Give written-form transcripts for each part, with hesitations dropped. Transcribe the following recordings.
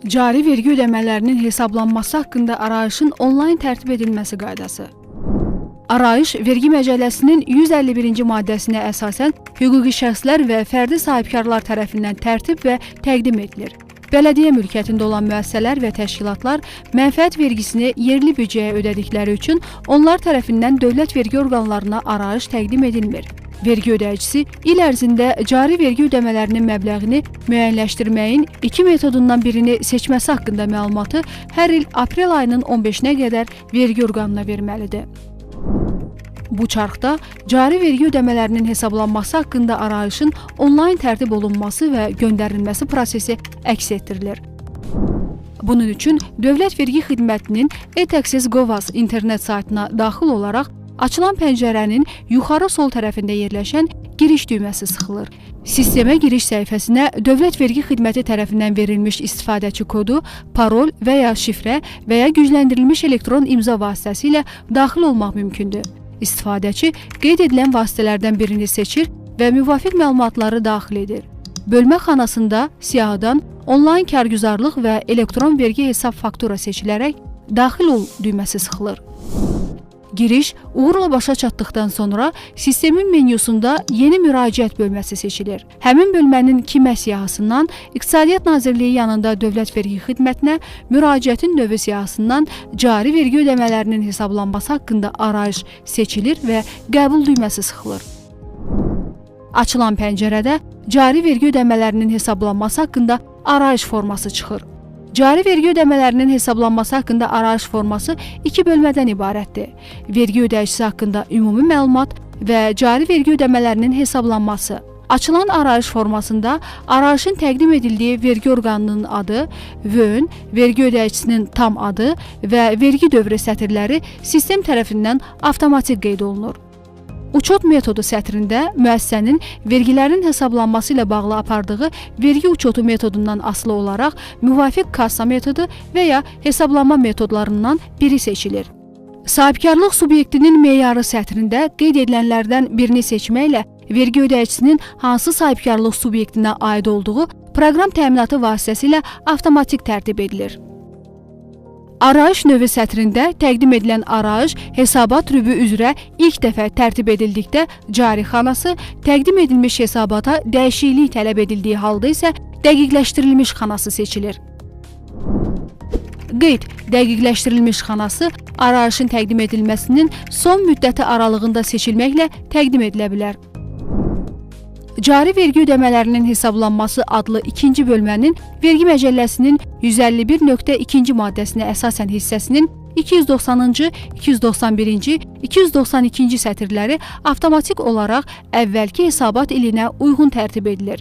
Cari vergi ödəmələrinin hesablanması haqqında arayışın onlayn tərtib edilməsi qaydası. Arayış, Vergi Məcəlləsinin 151-ci maddəsinə əsasən hüquqi şəxslər və fərdi sahibkarlar tərəfindən tərtib və təqdim edilir. Bələdiyyə mülkiyyətində olan müəssisələr və təşkilatlar mənfəət vergisini yerli büdcəyə ödədikləri üçün onlar tərəfindən dövlət vergi orqanlarına arayış təqdim edilmir. Vergi ödəyicisi il ərzində cari vergi ödəmələrinin məbləğini müəyyənləşdirməyin iki metodundan birini seçməsi haqqında məlumatı hər il aprel ayının 15-nə qədər vergi orqanına verməlidir. Bu çarxda cari vergi ödəmələrinin hesablanması haqqında arayışın onlayn tərtib olunması və göndərilməsi prosesi əks etdirilir. Bunun üçün Dövlət Vergi Xidmətinin e-Taxes.gov.az internet saytına daxil olaraq açılan pəncərənin yuxarı sol tərəfində yerləşən giriş düyməsi sıxılır. Sistemə giriş səhifəsinə Dövlət Vergi Xidməti tərəfindən verilmiş istifadəçi kodu, parol və ya şifrə və ya gücləndirilmiş elektron imza vasitəsilə daxil olmaq mümkündür. İstifadəçi qeyd edilən vasitələrdən birini seçir və müvafiq məlumatları daxil edir. Bölmə xanasında siyahıdan onlayn kargüzarlıq və elektron vergi hesab faktura seçilərək daxil ol düyməsi sıxılır. Giriş uğurla başa çatdıqdan sonra sistemin menyusunda yeni müraciət bölməsi seçilir. Həmin bölmənin kimə siyahısından İqtisadiyyat Nazirliyi yanında Dövlət Vergi Xidmətinə, müraciətin növü siyahısından cari vergi ödəmələrinin hesablanması haqqında arayış seçilir və qəbul düyməsi sıxılır. Açılan pəncərədə cari vergi ödəmələrinin hesablanması haqqında arayış forması çıxır. Cari vergi ödəmələrinin hesablanması haqqında arayış forması iki bölmədən ibarətdir. Vergi ödəyicisi haqqında ümumi məlumat və cari vergi ödəmələrinin hesablanması. Açılan arayış formasında arayışın təqdim edildiyi vergi orqanının adı, vön, vergi ödəyicisinin tam adı və vergi dövrü sətirləri sistem tərəfindən avtomatik qeyd olunur. Uçot metodu sətrində müəssisənin vergilərin hesablanması ilə bağlı apardığı vergi uçotu metodundan asılı olaraq müvafiq kassa metodu və ya hesablanma metodlarından biri seçilir. Sahibkarlıq subyektinin meyarı sətrində qeyd edilənlərdən birini seçməklə vergi ödəyicisinin hansı sahibkarlıq subyektinə aid olduğu proqram təminatı vasitəsilə avtomatik tərtib edilir. Arayış növü sətrində təqdim edilən arayış hesabat rübü üzrə ilk dəfə tərtib edildikdə cari xanası, təqdim edilmiş hesabata dəyişiklik tələb edildiyi halda isə dəqiqləşdirilmiş xanası seçilir. Qeyd dəqiqləşdirilmiş xanası arayışın təqdim edilməsinin son müddəti aralığında seçilməklə təqdim edilə bilər. Cari vergi ödəmələrinin hesablanması adlı ikinci bölmənin Vergi Məcəlləsinin 151.2-ci maddəsinə əsasən hissəsinin 290-cı, 291-ci, 292-ci sətirləri avtomatik olaraq əvvəlki hesabat ilinə uyğun tərtib edilir.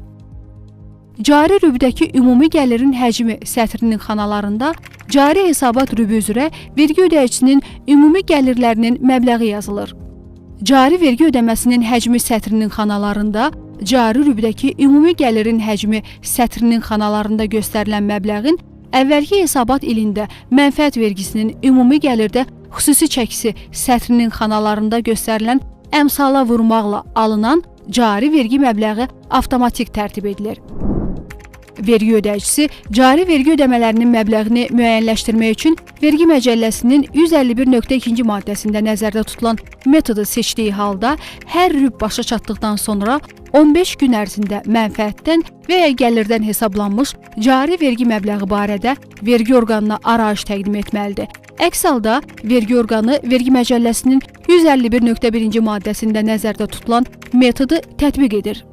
Cari rübdəki ümumi gəlirin həcmi sətrinin xanalarında cari hesabat rübü üzrə vergi ödəyicisinin ümumi gəlirlərinin məbləği yazılır. Cari vergi ödəməsinin həcmi sətrinin xanalarında cari rübdəki ümumi gəlirin həcmi sətrinin xanalarında göstərilən məbləğin əvvəlki hesabat ilində mənfəət vergisinin ümumi gəlirdə xüsusi çəkisi sətrinin xanalarında göstərilən əmsala vurmaqla alınan cari vergi məbləği avtomatik tərtib edilir. Vergi ödəyicisi cari vergi ödəmələrinin məbləğini müəyyənləşdirmək üçün Vergi Məcəlləsinin 151.2-ci maddəsində nəzərdə tutulan metodu seçdiyi halda hər rüb başa çatdıqdan sonra 15 gün ərzində mənfəətdən və ya gəlirdən hesablanmış cari vergi məbləği barədə vergi orqanına arayış təqdim etməlidir. Əks halda vergi orqanı Vergi Məcəlləsinin 151.1-ci maddəsində nəzərdə tutulan metodu tətbiq edir.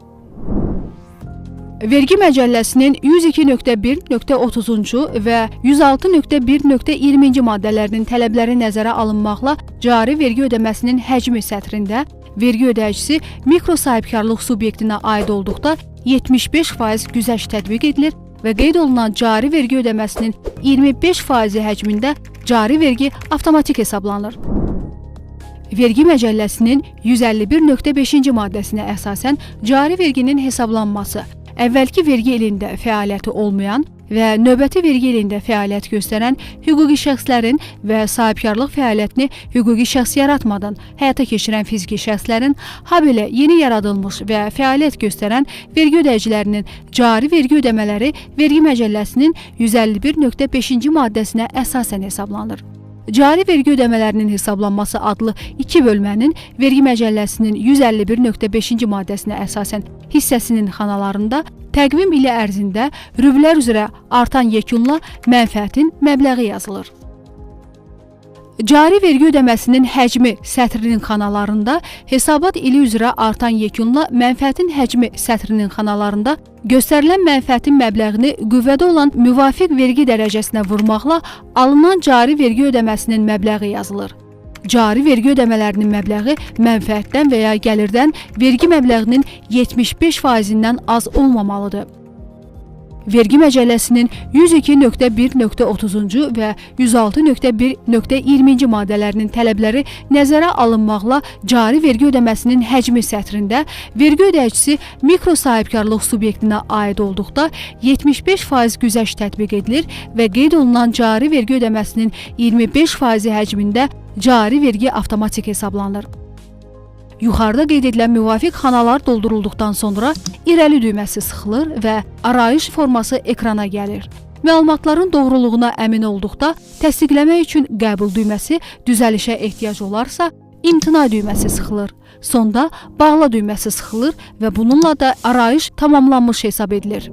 Vergi Məcəlləsinin 102.1.30-cu və 106.1.20-ci maddələrinin tələbləri nəzərə alınmaqla cari vergi ödəməsinin həcmi sətrində vergi ödəyicisi mikro sahibkarlıq subyektinə aid olduqda 75% güzəşt tətbiq edilir və qeyd olunan cari vergi ödəməsinin 25% həcmində cari vergi avtomatik hesablanır. Vergi Məcəlləsinin 151.5-ci maddəsinə əsasən cari verginin hesablanması əvvəlki vergi ilində fəaliyyəti olmayan və növbəti vergi ilində fəaliyyət göstərən hüquqi şəxslərin və sahibkarlıq fəaliyyətini hüquqi şəxs yaratmadan həyata keçirən fiziki şəxslərin, habelə yeni yaradılmış və fəaliyyət göstərən vergi ödəyicilərinin cari vergi ödəmələri Vergi Məcəlləsinin 151.5-ci maddəsinə əsasən hesablanır. Cari vergi ödəmələrinin hesablanması adlı 2 bölmənin Vergi Məcəlləsinin 151.5-ci maddəsinə əsasən hissəsinin xanalarında təqvim ili ərzində rüblər üzrə artan yekunla mənfəətin məbləği yazılır. Cari vergi ödəməsinin həcmi sətrinin xanalarında, hesabat ili üzrə artan yekunla mənfəətin həcmi sətrinin xanalarında göstərilən mənfəətin məbləğini qüvvədə olan müvafiq vergi dərəcəsinə vurmaqla alınan cari vergi ödəməsinin məbləği yazılır. Cari vergi ödəmələrinin məbləği mənfəətdən və ya gəlirdən vergi məbləğinin 75%-dən az olmamalıdır. Vergi Məcəlləsinin 102.1.30-cu və 106.1.20-ci maddələrinin tələbləri nəzərə alınmaqla cari vergi ödəməsinin həcmi sətrində vergi ödəyicisi mikro sahibkarlıq subyektinə aid olduqda 75% güzəşt tətbiq edilir və qeyd olunan cari vergi ödəməsinin 25% həcmində cari vergi avtomatik hesablanır. Yuxarıda qeyd edilən müvafiq xanalar doldurulduqdan sonra irəli düyməsi sıxılır və arayış forması ekrana gəlir. Məlumatların doğruluğuna əmin olduqda təsdiqləmək üçün qəbul düyməsi, düzəlişə ehtiyac olarsa imtina düyməsi sıxılır. Sonda bağla düyməsi sıxılır və bununla da arayış tamamlanmış hesab edilir.